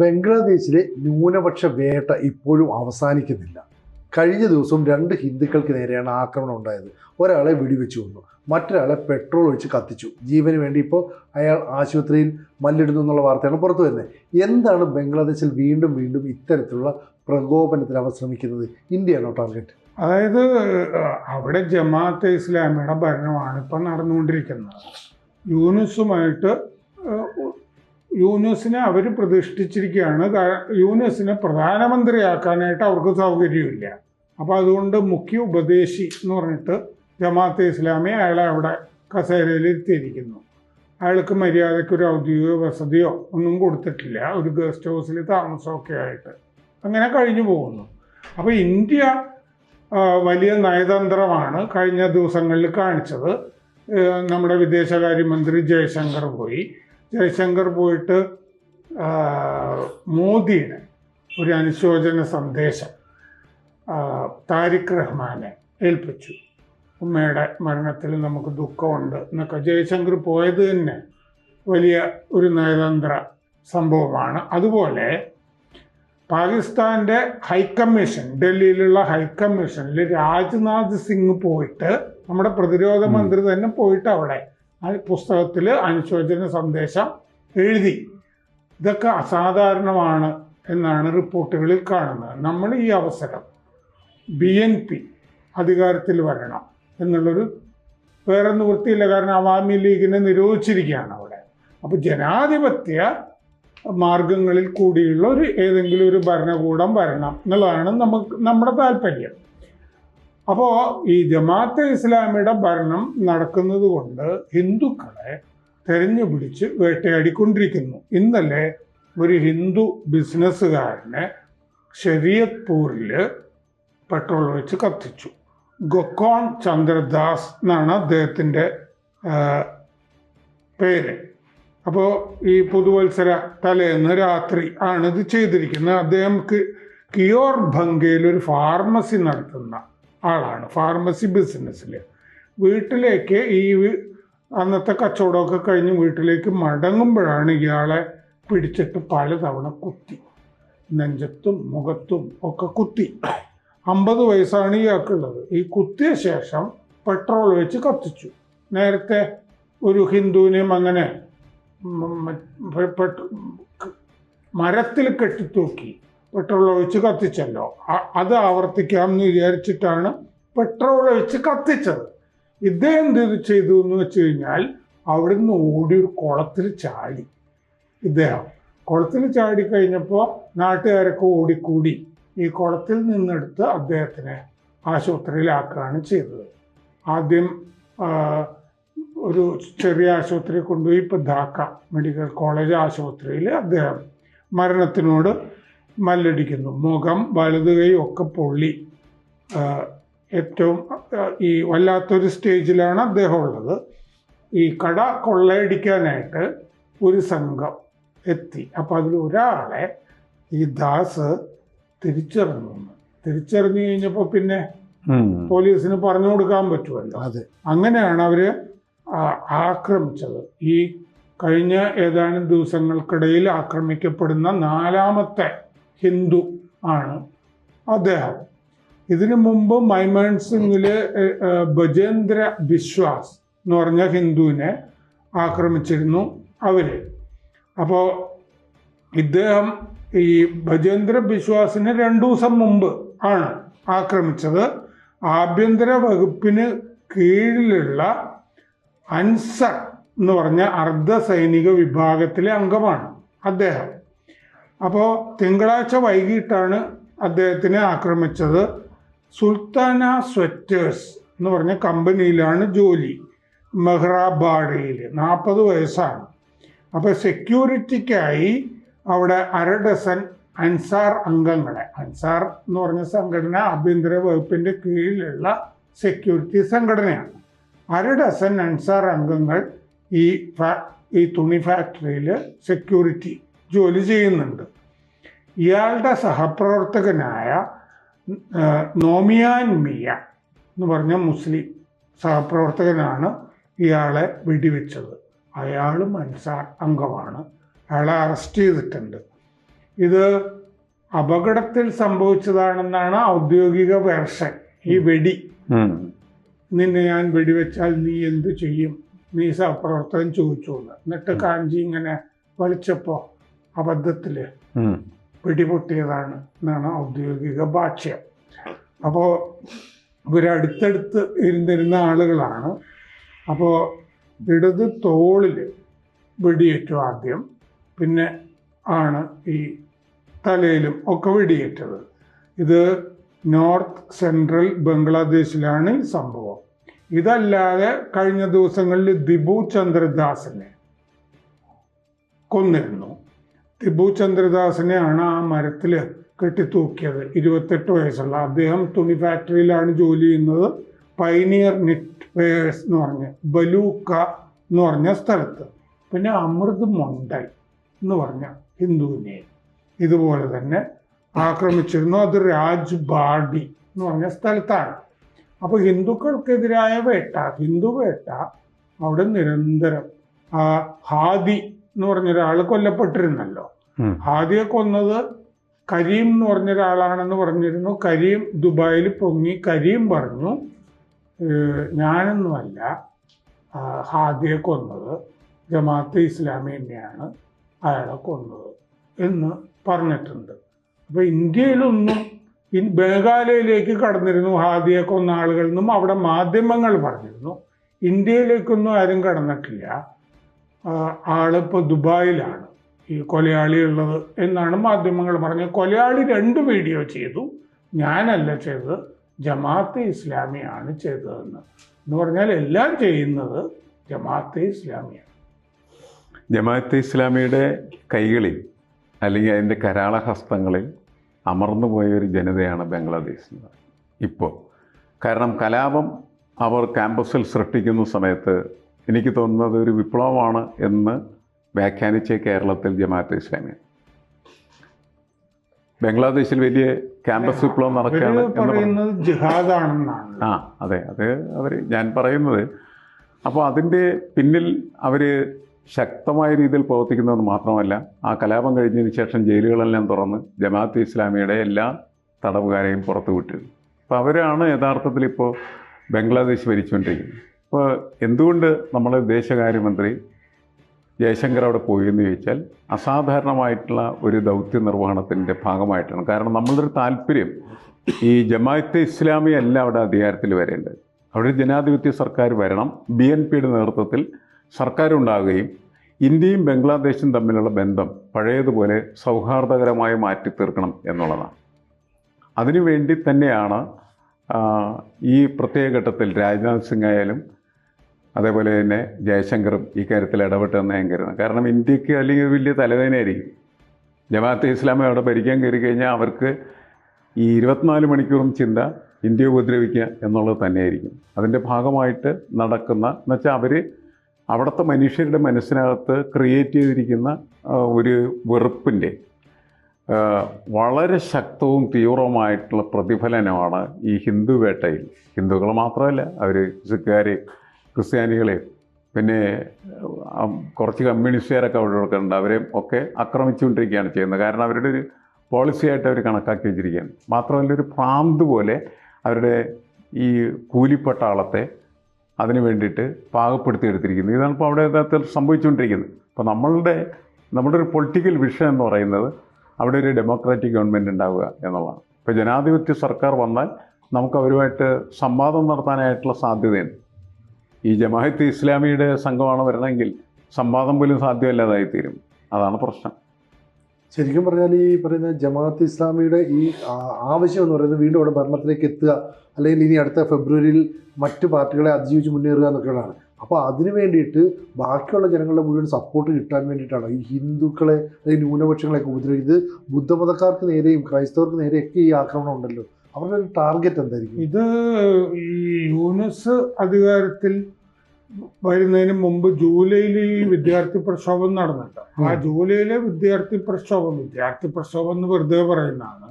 ബംഗ്ലാദേശിലെ ന്യൂനപക്ഷ വേട്ട ഇപ്പോഴും അവസാനിക്കുന്നില്ല. കഴിഞ്ഞ ദിവസം 2 ഹിന്ദുക്കൾക്ക് നേരെയാണ് ആക്രമണം ഉണ്ടായത്. ഒരാളെ വെടിവെച്ച് കൊന്നു, മറ്റൊരാളെ പെട്രോൾ ഒഴിച്ച് കത്തിച്ചു. ജീവന് വേണ്ടി ഇപ്പോൾ അയാൾ ആശുപത്രിയിൽ മല്ലിടുന്നു എന്നുള്ള വാർത്തയാണ് പുറത്തു വരുന്നത്. എന്താണ് ബംഗ്ലാദേശിൽ വീണ്ടും വീണ്ടും ഇത്തരത്തിലുള്ള പ്രകോപനത്തിന് അവർ ശ്രമിക്കുന്നത്? ഇന്ത്യയാണോ ടാർഗറ്റ്? അതായത് അവിടെ ജമാഅത്തെ ഇസ്ലാമിയുടെ ഭരണമാണ് ഇപ്പം നടന്നുകൊണ്ടിരിക്കുന്നത്. യൂനുസിനെ അവർ പ്രതിഷ്ഠിച്ചിരിക്കുകയാണ്. യൂനുസിനെ പ്രധാനമന്ത്രിയാക്കാനായിട്ട് അവർക്ക് സൗകര്യമില്ല. അപ്പോൾ അതുകൊണ്ട് മുഖ്യ ഉപദേശി എന്ന് പറഞ്ഞിട്ട് ജമാഅത്തെ ഇസ്ലാമി അയാളെ അവിടെ കസേരയിൽ ഇരുത്തിയിരിക്കുന്നു. അയാൾക്ക് മര്യാദയ്ക്ക് ഒരു ഔദ്യോഗിക വസതിയോ ഒന്നും കൊടുത്തിട്ടില്ല, ഒരു ഗസ്റ്റ് ഹൗസിൽ താമസമൊക്കെ ആയിട്ട് അങ്ങനെ കഴിഞ്ഞു പോകുന്നു. അപ്പോൾ ഇന്ത്യ വലിയ നയതന്ത്രമാണ് കഴിഞ്ഞ ദിവസങ്ങളിൽ കാണിച്ചത്. നമ്മുടെ വിദേശകാര്യമന്ത്രി ജയശങ്കർ പോയിട്ട് മോദിയുടെ ഒരു അനുശോചന സന്ദേശം താരിഖ് റഹ്മാനെ ഏൽപ്പിച്ചു. ഉമ്മയുടെ മരണത്തിൽ നമുക്ക് ദുഃഖമുണ്ട് എന്നൊക്കെ ജയശങ്കർ പോയത് തന്നെ വലിയ ഒരു നയതന്ത്ര സംഭവമാണ്. അതുപോലെ പാകിസ്ഥാൻ്റെ ഹൈക്കമ്മീഷൻ, ഡൽഹിയിലുള്ള ഹൈക്കമ്മീഷനിൽ രാജ്നാഥ് സിംഗ് പോയിട്ട്, നമ്മുടെ പ്രതിരോധ മന്ത്രി തന്നെ പോയിട്ട് അവിടെ പുസ്തകത്തിൽ അനുശോചന സന്ദേശം എഴുതി. ഇതൊക്കെ അസാധാരണമാണ് എന്നാണ് റിപ്പോർട്ടുകളിൽ കാണുന്നത്. നമ്മൾ ഈ അവസരം BNP അധികാരത്തിൽ വരണം എന്നുള്ളൊരു വേറെ നിവൃത്തിയില്ല, കാരണം അവാമി ലീഗിനെ നിരോധിച്ചിരിക്കുകയാണ് അവിടെ. അപ്പോൾ ജനാധിപത്യ മാർഗങ്ങളിൽ കൂടിയുള്ള ഏതെങ്കിലും ഒരു ഭരണകൂടം വരണം എന്നുള്ളതാണ് നമ്മുടെ താല്പര്യം. അപ്പോൾ ഈ ജമാഅത്തെ ഇസ്ലാമിയുടെ ഭരണം നടക്കുന്നത് കൊണ്ട് ഹിന്ദുക്കളെ തെരഞ്ഞു പിടിച്ച് വേട്ടയാടിക്കൊണ്ടിരിക്കുന്നു. ഇന്നലെ ഒരു ഹിന്ദു ബിസിനസ്സുകാരനെ ശരീയത്പൂരിൽ പെട്രോൾ ഒഴിച്ച് കത്തിച്ചു. ഗൊക്കോൺ ചന്ദ്രദാസ് എന്നാണ് അദ്ദേഹത്തിൻ്റെ പേര്. അപ്പോൾ ഈ പുതുവത്സര തലേന്ന് രാത്രി ആണ് ഇത് ചെയ്തിരിക്കുന്നത്. അദ്ദേഹം കിയോർ ഭംഗയിൽ ഒരു ഫാർമസി നടത്തുന്ന ആളാണ്, ഫാർമസി ബിസിനസ്സിൽ. വീട്ടിലേക്ക് അന്നത്തെ കച്ചവടമൊക്കെ കഴിഞ്ഞ് വീട്ടിലേക്ക് മടങ്ങുമ്പോഴാണ് ഇയാളെ പിടിച്ചിട്ട് പലതവണ കുത്തി, നെഞ്ചത്തും മുഖത്തും ഒക്കെ കുത്തി. 50 വയസ്സാണ് ഇയാൾക്കുള്ളത്. ഈ കുത്തിയ ശേഷം പെട്രോൾ ഒഴിച്ച് കത്തിച്ചു. നേരത്തെ ഒരു ഹിന്ദുവിനെയും അങ്ങനെ മരത്തിൽ കെട്ടിത്തൂക്കി പെട്രോൾ ഒഴിച്ച് കത്തിച്ചല്ലോ, അത് ആവർത്തിക്കാം എന്ന് വിചാരിച്ചിട്ടാണ് പെട്രോൾ ഒഴിച്ച് കത്തിച്ചത്. ഇദ്ദേഹം എന്ത് ചെയ്തു എന്ന് വെച്ച് കഴിഞ്ഞാൽ അവിടുന്ന് ഓടി ഒരു കുളത്തിൽ ചാടി. ഇദ്ദേഹം കുളത്തിൽ ചാടിക്കഴിഞ്ഞപ്പോൾ നാട്ടുകാരൊക്കെ ഓടിക്കൂടി ഈ കുളത്തിൽ നിന്നെടുത്ത് അദ്ദേഹത്തിനെ ആശുപത്രിയിലാക്കുകയാണ് ചെയ്തത്. ആദ്യം ഒരു ചെറിയ ആശുപത്രി കൊണ്ടുപോയി, ഇപ്പോൾ ധാക്ക മെഡിക്കൽ കോളേജ് ആശുപത്രിയിൽ അദ്ദേഹം മരണത്തിനോട് മല്ലടിക്കുന്നു. മുഖം, വലതു കൈ ഒക്കെ പൊള്ളി ഏറ്റവും ഈ വല്ലാത്തൊരു സ്റ്റേജിലാണ് അദ്ദേഹം ഉള്ളത്. ഈ കട കൊള്ളയടിക്കാനായിട്ട് ഒരു സംഘം എത്തി. അപ്പോൾ അതിൽ ഒരാളെ ഈ ദാസ് തിരിച്ചറിഞ്ഞു കഴിഞ്ഞപ്പോൾ പിന്നെ പോലീസിന് പറഞ്ഞു കൊടുക്കാൻ പറ്റുമല്ലോ. അങ്ങനെയാണ് അവര് ആക്രമിച്ചത്. ഈ കഴിഞ്ഞ ഏതാനും ദിവസങ്ങൾക്കിടയിൽ ആക്രമിക്കപ്പെടുന്ന 4ാമത്തെ ഹിന്ദു ആണ് അദ്ദേഹം. ഇതിനു മുമ്പ് മൈമൺസിംഗില് ബജേന്ദ്ര ബിശ്വാസ് എന്ന് പറഞ്ഞ ഹിന്ദുവിനെ ആക്രമിച്ചിരുന്നു അവര്. അപ്പോൾ ഇദ്ദേഹം ഈ ബജേന്ദ്ര ബിശ്വാസിനെ 2 ദിവസം മുമ്പ് ആണ് ആക്രമിച്ചത്. ആഭ്യന്തര വകുപ്പിന് കീഴിലുള്ള അൻസർ എന്ന് പറഞ്ഞ അർദ്ധ സൈനിക വിഭാഗത്തിലെ അംഗമാണ് അദ്ദേഹം. അപ്പോൾ തിങ്കളാഴ്ച വൈകിട്ടാണ് അദ്ദേഹത്തിനെ ആക്രമിച്ചത്. സുൽത്താന സ്വെറ്റേഴ്സ് എന്ന് പറഞ്ഞ കമ്പനിയിലാണ് ജോലി, മെഹ്റാബാഡയിൽ. 40 വയസ്സാണ്. അപ്പോൾ സെക്യൂരിറ്റിക്കായി അവിടെ 1/2 ഡസൻ അൻസാർ അംഗങ്ങളെ, അൻസാർ എന്ന് പറഞ്ഞ സംഘടന ആഭ്യന്തര വകുപ്പിൻ്റെ കീഴിലുള്ള സെക്യൂരിറ്റി സംഘടനയാണ്. 1/2 ഡസൻ അൻസാർ അംഗങ്ങൾ ഈ തുണി ഫാക്ടറിയിൽ സെക്യൂരിറ്റി ജോലി ചെയ്യുന്നുണ്ട്. ഇയാളുടെ സഹപ്രവർത്തകനായ നോമിയാൻ മിയ എന്ന് പറഞ്ഞ മുസ്ലിം സഹപ്രവർത്തകനാണ് ഇയാളെ വെടിവെച്ചത്. അയാളും അൻസാർ അംഗമാണ്. അയാളെ അറസ്റ്റ് ചെയ്തിട്ടുണ്ട്. ഇത് അപകടത്തിൽ സംഭവിച്ചതാണെന്നാണ് ഔദ്യോഗിക വേർഷൻ. ഈ വെടി, നിന്നെ ഞാൻ വെടിവെച്ചാൽ നീ എന്ത് ചെയ്യും, നീ സഹപ്രവർത്തകൻ ചോദിച്ചു എന്ന്. എന്നിട്ട് കാഞ്ചി ഇങ്ങനെ വലിച്ചപ്പോൾ അബദ്ധത്തിൽ വെടിപൊട്ടിയതാണ് എന്നാണ് ഔദ്യോഗിക ഭാഷ്യം. അപ്പോൾ ഇവരടുത്തടുത്ത് ഇരുന്നിരുന്ന ആളുകളാണ്. അപ്പോൾ ഇടത് തോളിൽ വെടിയേറ്റു ആദ്യം, പിന്നെ ആണ് ഈ തലയിലും ഒക്കെ വെടിയേറ്റത്. ഇത് നോർത്ത് സെൻട്രൽ ബംഗ്ലാദേശിലാണ് ഈ സംഭവം. ഇതല്ലാതെ കഴിഞ്ഞ ദിവസങ്ങളിൽ ദിബു ചന്ദ്രദാസിനെ കൊന്നിരുന്നു. ദിബു ചന്ദ്രദാസിനെയാണ് ആ മരത്തിൽ കെട്ടിത്തൂക്കിയത്. 28 വയസ്സുള്ള അദ്ദേഹം തുണി ഫാക്ടറിയിലാണ് ജോലി ചെയ്യുന്നത്. പൈനിയർ നിറ്റ് വെയേഴ്സ് എന്ന് പറഞ്ഞ ബലൂക്ക എന്ന് പറഞ്ഞ സ്ഥലത്ത്. പിന്നെ അമൃത് മൊണ്ടൽ എന്ന് പറഞ്ഞ ഹിന്ദുവിനെ ഇതുപോലെ തന്നെ ആക്രമിച്ചിരുന്നു. അത് രാജ്ബാഡി എന്ന് പറഞ്ഞ സ്ഥലത്താണ്. അപ്പോൾ ഹിന്ദുക്കൾക്കെതിരായ വേട്ട, ഹിന്ദു വേട്ട അവിടെ നിരന്തരം. ഹാദി എന്ന് പറഞ്ഞൊരാൾ കൊല്ലപ്പെട്ടിരുന്നല്ലോ. ഹാദിയെ കൊന്നത് കരീം എന്ന് പറഞ്ഞൊരാളാണെന്ന് പറഞ്ഞിരുന്നു. കരീം ദുബായിൽ പൊങ്ങി. കരീം പറഞ്ഞു, ഞാനൊന്നുമല്ല ഹാദിയെ കൊന്നത്, ജമാഅത്തെ ഇസ്ലാമി തന്നെയാണ് അയാളെ കൊന്നത് എന്ന് പറഞ്ഞിട്ടുണ്ട്. അപ്പോൾ ഇന്ത്യയിലൊന്നും, മേഘാലയയിലേക്ക് കടന്നിരുന്നു ഹാദിയെ കൊന്ന ആളുകളിൽ നിന്നും അവിടെ മാധ്യമങ്ങൾ പറഞ്ഞിരുന്നു. ഇന്ത്യയിലേക്കൊന്നും ആരും കടന്നിട്ടില്ല. ആളിപ്പോൾ ദുബായിലാണ് ഈ കൊലയാളി ഉള്ളത് എന്നാണ് മാധ്യമങ്ങൾ പറഞ്ഞത്. കൊലയാളി 2 വീഡിയോ ചെയ്തു, ഞാനല്ല ചെയ്തത്, ജമാഅത്തെ ഇസ്ലാമിയാണ് ചെയ്തതെന്ന്. എന്ന് പറഞ്ഞാൽ എല്ലാം ചെയ്യുന്നത് ജമാഅത്തെ ഇസ്ലാമിയാണ്. ജമാഅത്തെ ഇസ്ലാമിയുടെ കൈകളിൽ അല്ലെങ്കിൽ അതിൻ്റെ കരാളഹസ്തങ്ങളിൽ അമർന്നു പോയ ഒരു ജനതയാണ് ബംഗ്ലാദേശ് എന്ന് പറയുന്നത് ഇപ്പോൾ. കാരണം കലാപം അവർ ക്യാമ്പസിൽ സൃഷ്ടിക്കുന്ന സമയത്ത് എനിക്ക് തോന്നുന്നത് ഒരു വിപ്ലവമാണ് എന്ന് വ്യാഖ്യാനിച്ച കേരളത്തിൽ ജമാഅത്തെ ഇസ്ലാമിയാണ്. ബംഗ്ലാദേശിൽ വലിയ ക്യാമ്പസ് വിപ്ലവം നടക്കുകയാണ് എന്ന് ജിഹാദാണെന്നാണ്. അതെ, അത് ഞാൻ പറയുന്നത്. അപ്പോൾ അതിൻ്റെ പിന്നിൽ അവർ ശക്തമായ രീതിയിൽ പ്രവർത്തിക്കുന്നത് മാത്രമല്ല, ആ കലാപം കഴിഞ്ഞതിന് ശേഷം ജയിലുകളെല്ലാം തുറന്ന് ജമാഅത്തെ ഇസ്ലാമിയുടെ എല്ലാ തടവുകാരെയും പുറത്തു വിട്ടിരുന്നു. അപ്പോൾ അവരാണ് യഥാർത്ഥത്തിൽ ഇപ്പോൾ ബംഗ്ലാദേശ് ഭരിച്ചുകൊണ്ടിരിക്കുന്നത്. അപ്പോൾ എന്തുകൊണ്ട് നമ്മുടെ വിദേശകാര്യമന്ത്രി ജയശങ്കർ അവിടെ പോയി എന്ന് ചോദിച്ചാൽ അസാധാരണമായിട്ടുള്ള ഒരു ദൗത്യ നിർവഹണത്തിൻ്റെ ഭാഗമായിട്ടാണ്. കാരണം നമ്മളുടെ താല്പര്യം ഈ ജമാഅത്തെ ഇസ്ലാമി അല്ല അവിടെ അധികാരത്തിൽ വരേണ്ടത്. അവിടെ ഒരു ജനാധിപത്യ സർക്കാർ വരണം, BNPയുടെ നേതൃത്വത്തിൽ സർക്കാർ ഉണ്ടാകുകയും ഇന്ത്യയും ബംഗ്ലാദേശും തമ്മിലുള്ള ബന്ധം പഴയതുപോലെ സൗഹാർദ്ദകരമായി മാറ്റി തീർക്കണം എന്നുള്ളതാണ്. അതിനുവേണ്ടി തന്നെയാണ് ഈ പ്രത്യേക ഘട്ടത്തിൽ രാജ്നാഥ് സിംഗ് ആയാലും അതേപോലെ തന്നെ ജയശങ്കറും ഈ കാര്യത്തിൽ ഇടപെട്ടെന്ന് ഞാൻ കരുതുന്നത്. കാരണം ഇന്ത്യക്ക് അല്ലെങ്കിൽ വലിയ തലവേദനയായിരിക്കും ജമാഅത്തെ ഇസ്ലാമി അവിടെ ഭരിക്കാൻ കയറി കഴിഞ്ഞാൽ അവർക്ക് ഈ 24 മണിക്കൂറും ചിന്ത ഇന്ത്യയെ ഉപദ്രവിക്കുക എന്നുള്ളത് തന്നെയായിരിക്കും. അതിൻ്റെ ഭാഗമായിട്ട് നടക്കുന്ന എന്നുവെച്ചാൽ അവർ അവിടുത്തെ മനുഷ്യരുടെ മനസ്സിനകത്ത് ക്രിയേറ്റ് ചെയ്തിരിക്കുന്ന ഒരു വെറുപ്പിൻ്റെ വളരെ ശക്തവും തീവ്രവുമായിട്ടുള്ള പ്രതിഫലനമാണ് ഈ ഹിന്ദു വേട്ടയിൽ. ഹിന്ദുക്കൾ മാത്രമല്ല, അവർ സിഖുകാർ, ക്രിസ്ത്യാനികളെ, പിന്നെ കുറച്ച് കമ്മ്യൂണിസ്റ്റുകാരൊക്കെ അവിടെ ഉണ്ട്, അവരെ ഒക്കെ ആക്രമിച്ചുകൊണ്ടിരിക്കുകയാണ് ചെയ്യുന്നത്. കാരണം അവരുടെ ഒരു പോളിസിയായിട്ട് അവർ കണക്കാക്കി വെച്ചിരിക്കുകയാണ്. മാത്രമല്ല ഒരു ഭ്രാന്ത് പോലെ അവരുടെ ഈ കൂലിപ്പട്ടാളത്തെ അതിന് വേണ്ടിയിട്ട് പാകപ്പെടുത്തിയെടുത്തിരിക്കുന്നു. ഇതാണ് ഇപ്പോൾ അവിടെ യഥാർത്ഥത്തിൽ സംഭവിച്ചുകൊണ്ടിരിക്കുന്നത്. അപ്പോൾ നമ്മുടെ ഒരു പൊളിറ്റിക്കൽ വിഷൻ എന്ന് പറയുന്നത് അവിടെ ഒരു ഡെമോക്രാറ്റിക് ഗവൺമെൻറ് ഉണ്ടാവുക എന്നുള്ളതാണ്. ഇപ്പോൾ ജനാധിപത്യ സർക്കാർ വന്നാൽ നമുക്ക് അവരുമായിട്ട് സംവാദം നടത്താനായിട്ടുള്ള സാധ്യതയുണ്ട്. ഈ ജമാഅത്തെ ഇസ്ലാമിയുടെ സംഘമാണ് വരണമെങ്കിൽ സംവാദം പോലും സാധ്യമല്ലാതായിത്തീരും. അതാണ് പ്രശ്നം. ശരിക്കും പറഞ്ഞാൽ ഈ പറയുന്ന ജമാഅത്ത് ഇസ്ലാമിയുടെ ഈ ആവശ്യം എന്ന് പറയുന്നത് വീണ്ടും അവിടെ ഭരണത്തിലേക്ക് എത്തുക, അല്ലെങ്കിൽ ഇനി അടുത്ത ഫെബ്രുവരിയിൽ മറ്റു പാർട്ടികളെ അതിജീവിച്ച് മുന്നേറുക എന്നൊക്കെയുള്ളതാണ്. അപ്പോൾ അതിന് വേണ്ടിയിട്ട് ബാക്കിയുള്ള ജനങ്ങളുടെ മുഴുവൻ സപ്പോർട്ട് കിട്ടാൻ വേണ്ടിയിട്ടാണ് ഈ ഹിന്ദുക്കളെ അല്ലെങ്കിൽ ന്യൂനപക്ഷങ്ങളെയൊക്കെ ഉപദ്രവിക്കുന്നത്. ബുദ്ധമതക്കാർക്ക് നേരെയും ക്രൈസ്തവർക്ക് നേരെയൊക്കെ ഈ ആക്രമണം ഉണ്ടല്ലോ. അവരുടെ ഒരു ടാർഗറ്റ് എന്തായിരിക്കും? ഇത് ഈ യൂനസ് അധികാരത്തിൽ വരുന്നതിന് മുമ്പ് ജൂലൈയിൽ ഈ വിദ്യാർത്ഥി പ്രക്ഷോഭം നടന്നിട്ട്, ആ ജൂലൈയിലെ വിദ്യാർത്ഥി പ്രക്ഷോഭം എന്ന് വെറുതെ പറയുന്നതാണ്.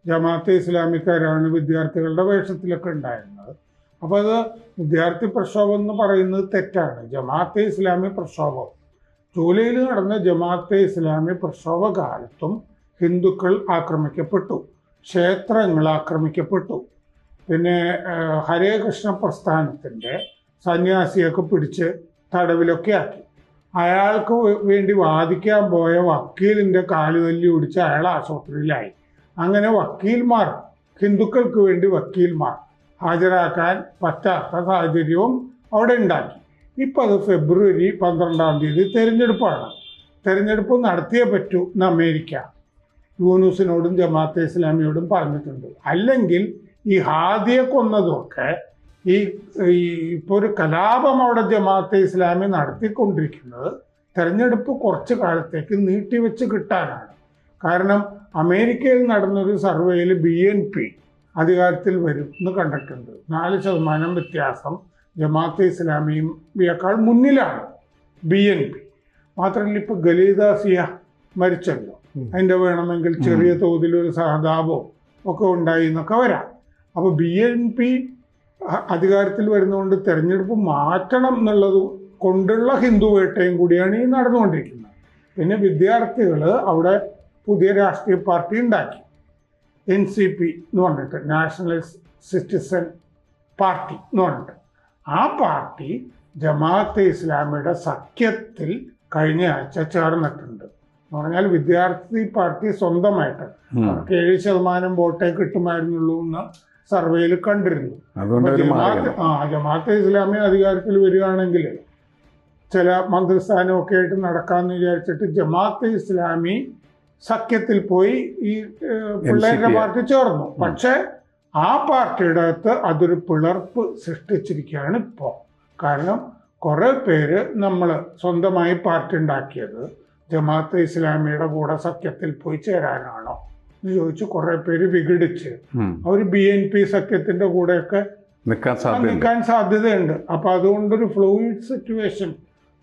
ജമാഅത്തെ ഇസ്ലാമിക്കാരാണ് വിദ്യാർത്ഥികളുടെ വേഷത്തിലൊക്കെ ഉണ്ടായിരുന്നത്. അപ്പോൾ അത് വിദ്യാർത്ഥി പ്രക്ഷോഭം എന്ന് പറയുന്നത് തെറ്റാണ്. ജമാഅത്തെ ഇസ്ലാമി പ്രക്ഷോഭം ജൂലൈയിൽ നടന്ന ജമാഅത്തെ ഇസ്ലാമി പ്രക്ഷോഭ കാലത്തും ഹിന്ദുക്കൾ ആക്രമിക്കപ്പെട്ടു, ക്ഷേത്രങ്ങൾ ആക്രമിക്കപ്പെട്ടു. പിന്നെ ഹരേ കൃഷ്ണ പ്രസ്ഥാനത്തിൻ്റെ സന്യാസിയൊക്കെ പിടിച്ച് തടവിലൊക്കെ ആക്കി. അയാൾക്ക് വേണ്ടി വാദിക്കാൻ പോയ വക്കീലിൻ്റെ കാല് തല്ലി ഒടിച്ച് അയാൾ ആശുപത്രിയിലായി. അങ്ങനെ വക്കീൽമാർ, ഹിന്ദുക്കൾക്ക് വേണ്ടി വക്കീൽമാർ ഹാജരാക്കാൻ പറ്റാത്ത സാഹചര്യവും അവിടെ ഉണ്ടാക്കി. ഇപ്പം അത് ഫെബ്രുവരി 12 തെരഞ്ഞെടുപ്പാണ്. തെരഞ്ഞെടുപ്പ് നടത്തിയേ പറ്റൂ എന്ന് അമേരിക്ക യൂനുസിനോടും ജമാഅത്തെ ഇസ്ലാമിയോടും പറഞ്ഞിട്ടുണ്ട്. അല്ലെങ്കിൽ ഈ ഹാദിയെ കൊന്നതുമൊക്കെ ഇപ്പോൾ ഒരു കലാപം അവിടെ ജമാഅത്തെ ഇസ്ലാമി നടത്തിക്കൊണ്ടിരിക്കുന്നത് തെരഞ്ഞെടുപ്പ് കുറച്ച് കാലത്തേക്ക് നീട്ടിവെച്ച് കിട്ടാനാണ്. കാരണം അമേരിക്കയിൽ നടന്നൊരു സർവേയിൽ BNP അധികാരത്തിൽ വരും എന്ന് കണ്ടിട്ടുണ്ട്. 4% വ്യത്യാസം ജമാഅത്തെ ഇസ്ലാമിയേക്കാൾ മുന്നിലാണ് BNP. മാത്രമല്ല ഇപ്പോൾ ഖലീദാസിയ മരിച്ചല്ലോ, അതിൻ്റെ വേണമെങ്കിൽ ചെറിയ തോതിലൊരു സഹതാപോ ഒക്കെ ഉണ്ടായി എന്നൊക്കെ വരാം. അപ്പോൾ BNP അധികാരത്തിൽ വരുന്നതുകൊണ്ട് തെരഞ്ഞെടുപ്പ് മാറ്റണം എന്നുള്ളത് കൊണ്ടുള്ള ഹിന്ദു വേട്ടയും കൂടിയാണ് ഈ നടന്നുകൊണ്ടിരിക്കുന്നത്. പിന്നെ വിദ്യാർത്ഥികൾ അവിടെ പുതിയ രാഷ്ട്രീയ പാർട്ടി ഉണ്ടാക്കി, NCP എന്ന് പറഞ്ഞിട്ട്, നാഷണൽ സിറ്റിസൺ പാർട്ടി എന്ന് പറഞ്ഞിട്ട്. ആ പാർട്ടി ജമാഅത്തെ ഇസ്ലാമിയുടെ സഖ്യത്തിൽ കഴിഞ്ഞ ആഴ്ച ചേർന്നിട്ടുണ്ട്. എന്ന് പറഞ്ഞാൽ വിദ്യാർത്ഥി പാർട്ടി സ്വന്തമായിട്ട് അവർക്ക് 7% വോട്ടേ കിട്ടുമായിരുന്നുള്ളൂ എന്ന് സർവേയിൽ കണ്ടിരുന്നു. ജമാഅത്തെ ഇസ്ലാമി അധികാരത്തിൽ വരികയാണെങ്കിൽ ചില മന്ത്രിസ്ഥാനമൊക്കെ ആയിട്ട് നടക്കാമെന്ന് വിചാരിച്ചിട്ട് ജമാഅത്തെ ഇസ്ലാമി സഖ്യത്തിൽ പോയി ഈ പിള്ളേരുടെ പാർട്ടി ചേർന്നു. പക്ഷെ ആ പാർട്ടിയുടെ അകത്ത് അതൊരു പിളർപ്പ് സൃഷ്ടിച്ചിരിക്കുകയാണ് ഇപ്പോൾ. കാരണം കുറേ പേര് നമ്മൾ സ്വന്തമായി പാർട്ടി ഉണ്ടാക്കിയത് ജമാഅത്തെ ഇസ്ലാമിയുടെ കൂടെ സഖ്യത്തിൽ പോയി ചേരാനാണോ എന്ന് ചോദിച്ച് കുറേ പേര് വിഘടിച്ച് അവർ BNP സഖ്യത്തിൻ്റെ കൂടെയൊക്കെ നിൽക്കാൻ സാധ്യതയുണ്ട്. അപ്പം അതുകൊണ്ടൊരു ഫ്ലൂയിഡ് സിറ്റുവേഷൻ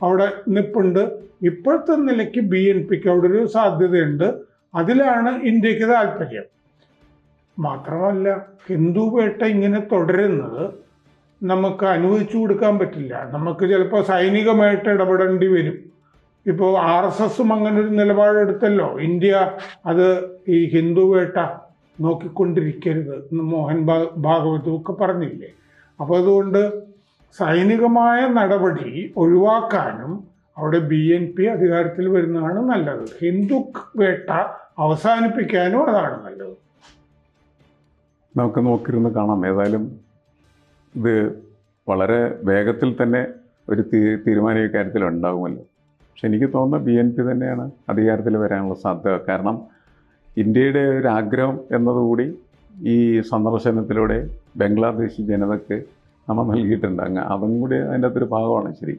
അവിടെ നിൽപ്പുണ്ട്. ഇപ്പോഴത്തെ നിലയ്ക്ക് BNPക്ക് അവിടെ ഒരു സാധ്യതയുണ്ട്. അതിലാണ് ഇന്ത്യക്ക് താല്പര്യം. മാത്രമല്ല ഹിന്ദു വേട്ട ഇങ്ങനെ തുടരുന്നത് നമുക്ക് അനുവദിച്ചു കൊടുക്കാൻ പറ്റില്ല. നമുക്ക് ചിലപ്പോൾ സൈനികമായിട്ട് ഇടപെടേണ്ടി വരും. ഇപ്പോൾ RSSും അങ്ങനെ ഒരു നിലപാടെടുത്തല്ലോ. ഇന്ത്യ അത് ഈ ഹിന്ദു വേട്ട നോക്കിക്കൊണ്ടിരിക്കരുത് എന്ന് മോഹൻ ഭാഗവതും ഒക്കെ പറഞ്ഞില്ലേ. അപ്പോൾ അതുകൊണ്ട് സൈനികമായ നടപടി ഒഴിവാക്കാനും അവിടെ BNP അധികാരത്തിൽ വരുന്നതാണ് നല്ലത്. ഹിന്ദു വേട്ട അവസാനിപ്പിക്കാനും അതാണ് നല്ലത്. നമുക്ക് നോക്കിയിരുന്ന് കാണാം. ഏതായാലും ഇത് വളരെ വേഗത്തിൽ തന്നെ ഒരു തീരുമാനം ഈ കാര്യത്തിൽ ഉണ്ടാകുമല്ലോ. പക്ഷെ എനിക്ക് തോന്നുന്നത് BNP തന്നെയാണ് അധികാരത്തിൽ വരാനുള്ള സാധ്യത. കാരണം ഇന്ത്യയുടെ ഒരു ആഗ്രഹം എന്നതുകൂടി ഈ സന്ദർശനത്തിലൂടെ ബംഗ്ലാദേശ് ജനതയ്ക്ക് നമ്മൾ നൽകിയിട്ടുണ്ട്. അതും കൂടി അതിൻ്റെ അകത്തൊരു ഭാഗമാണ് ശരി.